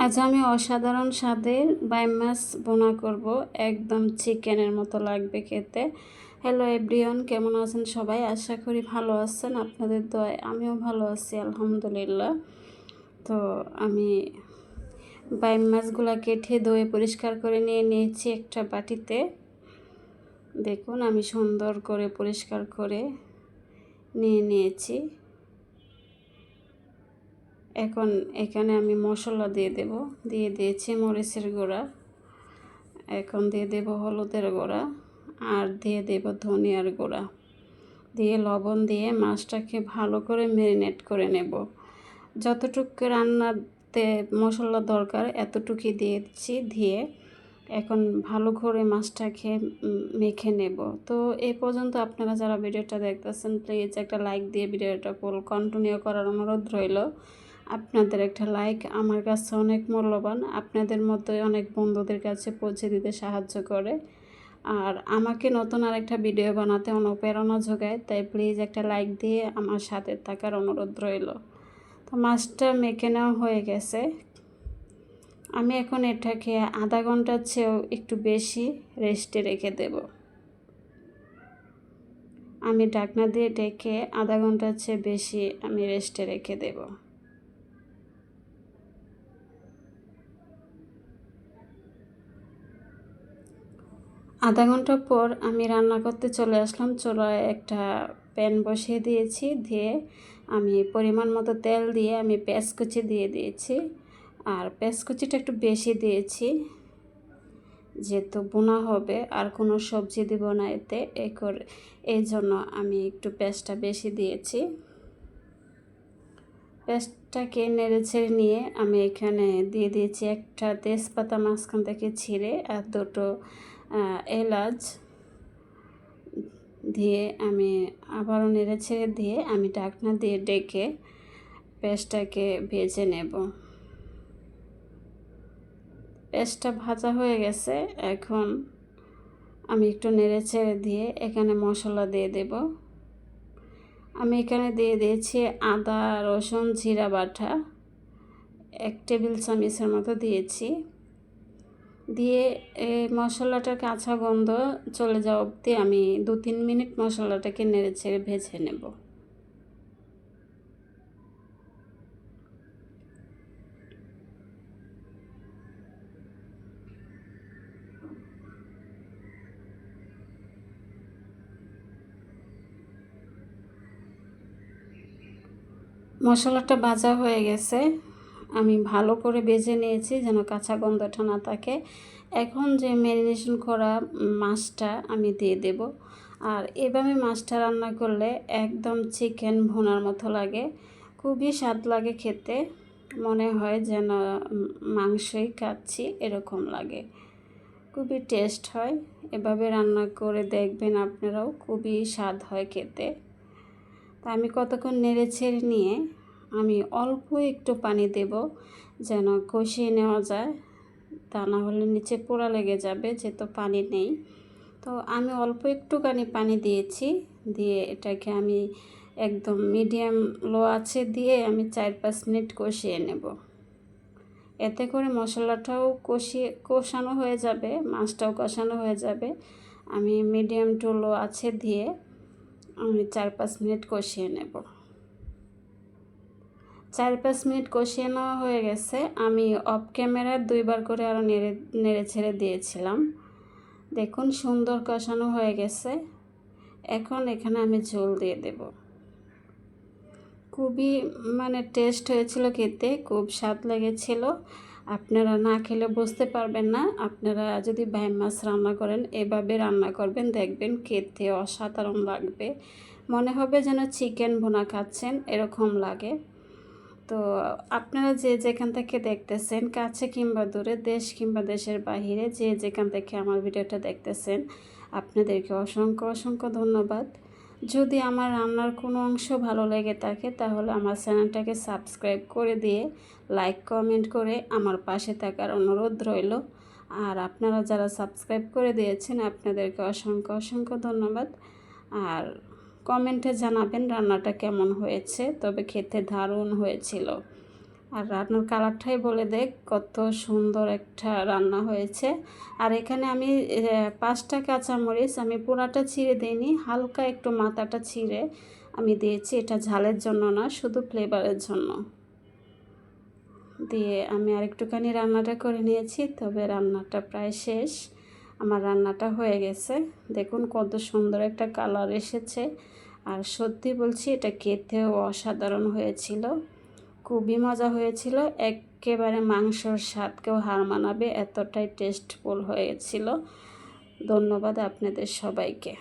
আজ আমি অসাধারণ স্বাদের বাইম মাছ বোনা করব, একদম চিকেনের মতো লাগবে খেতে। হ্যালো এভরিওয়ান, কেমন আছেন সবাই? আশা করি ভালো আছেন। আপনাদের দোয়ায় আমিও ভালো আছি, আলহামদুলিল্লাহ। তো আমি বাইম মাছগুলা কেটে ধুয়ে পরিষ্কার করে নিয়ে নিয়েছি একটা বাটিতে। দেখুন আমি সুন্দর করে পরিষ্কার করে নিয়ে নিয়েছি। এখন এখানে আমি মশলা দিয়ে দিয়েছি মরিচের গুঁড়া, এখন দিয়ে দেব হলুদের গুঁড়া, আর দিয়ে দেব ধনিয়ার গুঁড়া, দিয়ে লবণ দিয়ে মাছটাকে ভালো করে ম্যারিনেট করে নেব। যতটুকু রান্নাতে মশলা দরকার এতটুকুই দিয়েছি, দিয়ে এখন ভালো করে মাছটাকে মেখে নেব। তো এই পর্যন্ত আপনারা যারা ভিডিওটা দেখতেছেন প্লিজ একটা লাইক দিয়ে ভিডিওটা কন্টিনিউ করার অনুরোধ রইল। আপনাদের একটা লাইক আমার কাছে অনেক মূল্যবান, আপনাদের মতোই অনেক বন্ধুদের কাছে পৌঁছে দিতে সাহায্য করে, আর আমাকে নতুন আরেকটা ভিডিও বানাতে অনুপ্রেরণা যোগায়। তাই প্লিজ একটা লাইক দিয়ে আমার সাথে থাকার অনুরোধ রইল। তো মাছটা মেখে নেওয়া হয়ে গেছে। আমি এখন এটাকে আধা ঘন্টার চেয়েও একটু বেশি রেস্টে রেখে দেব। আমি ঢাকনা দিয়ে ঢেকে আধা ঘন্টার চেয়ে বেশি আমি রেস্টে রেখে দেব। আধা ঘন্টা পর আমি রান্না করতে চলে আসলাম। চুলায় একটা প্যান বসিয়ে দিয়েছি, দিয়ে আমি পরিমাণ মতো তেল দিয়ে আমি পেঁয়াজ কুচি দিয়ে দিয়েছি, আর পেঁয়াজ কুচিটা একটু বেশি দিয়েছি যেহেতু বোনা হবে আর কোনো সবজি দিব না এতে, এই জন্য আমি একটু পেঁয়াজটা বেশি দিয়েছি। পেঁয়াজটাকে নেড়ে ছেড়ে নিয়ে আমি এখানে দিয়ে দিয়েছি একটা তেজপাতা মাঝখান থেকে ছিঁড়ে, আর দুটো এলাচ দিয়ে আমি আবারও নেড়ে ছেড়ে দিয়ে আমি ঢাকনা দিয়ে ডেকে পেঁয়াজটাকে ভেজে নেব। পেঁয়াজটা ভাজা হয়ে গেছে, এখন আমি একটু নেড়ে ছেড়ে দিয়ে এখানে মশলা দিয়ে দেব। আমি এখানে দিয়ে দিয়েছি আদা রসুন জিরা বাটা 1 টেবিল চামচের মতো দিয়েছি, দিয়ে এই মশলাটার কাঁচা গন্ধ চলে যাওয়া অবধি আমি 2-3 মিনিট মশলাটাকে নেড়ে ছেড়ে ভেজে নেব। মশলাটা ভাজা হয়ে গেছে, আমি ভালো করে ভেজে নিয়েছি যেন কাঁচা গন্ধটা না থাকে। এখন যে ম্যারিনেশন করা মাছটা আমি দিয়ে দেব, আর এভাবে মাছটা রান্না করলে একদম চিকেন ভুনার মতো লাগে, খুবই স্বাদ লাগে খেতে, মনে হয় যেন মাংসই খাচ্ছি এরকম লাগে, খুবই টেস্ট হয়। এভাবে রান্না করে দেখবেন আপনারাও, খুবই স্বাদ হয় খেতে। তা আমি কতক্ষণ নেড়ে ছেড়ে নিয়ে আমি অল্প একটু পানি দেব যেন কষিয়ে নেওয়া যায়, তা না হলে নিচে পোড়া লেগে যাবে যেহেতু পানি নেই। তো আমি অল্প একটুখানি পানি দিয়েছি, দিয়ে এটাকে আমি একদম মিডিয়াম লো আছে দিয়ে আমি 4-5 মিনিট কষিয়ে নেব। এতে করে মশলাটাও কষানো হয়ে যাবে, মাছটাও কষানো হয়ে যাবে। আমি মিডিয়াম টু লো আছে দিয়ে আমি 4-5 মিনিট কষিয়ে নেব। 4-5 মিনিট কষিয়ে নেওয়া হয়ে গেছে। আমি অফ ক্যামেরায় 2বার করে আরও নেড়ে ছেড়ে দিয়েছিলাম। দেখুন সুন্দর কষানো হয়ে গেছে। এখন এখানে আমি ঝোল দিয়ে দেব। খুবই টেস্ট হয়েছিল খেতে, খুব স্বাদ লেগেছিল। আপনারা না খেলে বুঝতে পারবেন না। আপনারা যদি বাইম মাছ রান্না করেন এভাবে রান্না করবেন, দেখবেন খেতে অসাধারণ লাগবে, মনে হবে যেন চিকেন ভুনা খাচ্ছেন এরকম লাগে। তো আপনারা যে যেখান থেকে দেখতেছেন, কাছে কিংবা দূরে, দেশ কিংবা দেশের বাহিরে, যে যেখান থেকে আমার ভিডিওটা দেখতেছেন, আপনাদেরকে অসংখ্য অসংখ্য ধন্যবাদ। যদি আমার রান্নার কোনো অংশ ভালো লেগে থাকে তাহলে আমার চ্যানেলটাকে সাবস্ক্রাইব করে দিয়ে লাইক কমেন্ট করে আমার পাশে থাকার অনুরোধ রইল। আর আপনারা যারা সাবস্ক্রাইব করে দিয়েছেন আপনাদেরকে অসংখ্য অসংখ্য ধন্যবাদ। আর কমেন্টে জানাবেন রান্নাটা কেমন হয়েছে, তবে খেতে দারুণ হয়েছিল। আর রান্নার কালারটাই বলে দেখ কত সুন্দর একটা রান্না হয়েছে। আর এখানে আমি 5টা কাঁচামরিচ আমি পুরাটা ছিঁড়ে দিইনি, হালকা একটু মাথাটা ছিঁড়ে আমি দিয়েছি। এটা ঝালের জন্য না, শুধু ফ্লেভারের জন্য। দিয়ে আমি আরেকটুখানি রান্নাটা করে নিয়েছি, তবে রান্নাটা প্রায় শেষ। আমার রান্নাটা হয়ে গেছে, দেখুন কত সুন্দর একটা কালার এসেছে। আর সত্যি বলছি এটা খেতেও অসাধারণ হয়েছিল, খুবই মজা হয়েছিল। একেবারে মাংসর স্বাদকেও হার মানাবে, এতটাই টেস্টফুল হয়েছিল। ধন্যবাদ আপনাদের সবাইকে।